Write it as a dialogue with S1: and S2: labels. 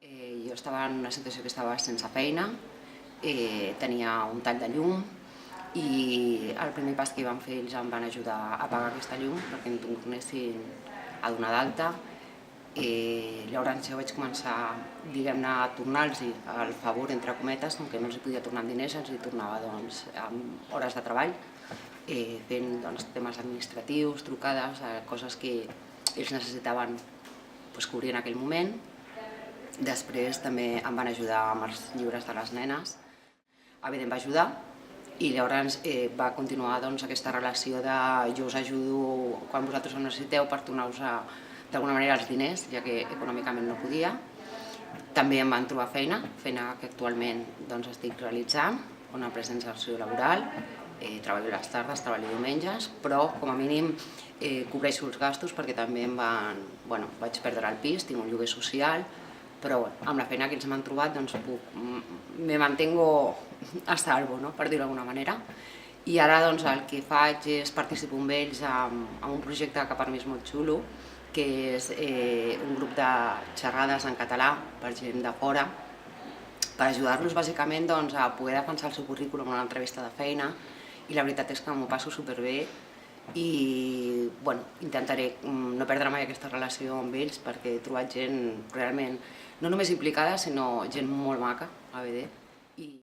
S1: Jo estava en una situació que estava sense feina, tenia un tall de llum i el primer pas que van fer ells em van ajudar a pagar aquesta llum perquè em tornessin a donar d'alta. Llavors jo vaig començar, diguem-ne, a tornar-los el favor, entre cometes, com que no els podia tornar en diners, els tornava amb hores de treball, fent temes administratius, trucades, coses que ells necessitaven cobrir en aquell moment. Després també em van ajudar amb els llibres de les nenes. Evident va ajudar i llavors va continuar aquesta relació de jo us ajudo quan vosaltres ho necessiteu per tornar-vos d'alguna manera els diners, ja que econòmicament no podia. També em van trobar feina que actualment estic realitzant, una empresa d'inserció laboral, treballo a les tardes, treballo diumenges, però com a mínim cobreixo els gastos perquè també vaig perdre el pis, tinc un lloguer social, però amb la feina que ells m'han trobat me mantengo a salvo, per dir-ho d'alguna manera. I ara el que faig és participar amb ells en un projecte que per mi és molt xulo, que és un grup de xerrades en català per gent de fora, per ajudar-los bàsicament a poder defensar el seu currículum en una entrevista de feina, i la veritat és que m'ho passo superbé i intentaré no perdre mai aquesta relació amb ells perquè he trobat gent realment no només implicada, sinó gent molt maca a BD.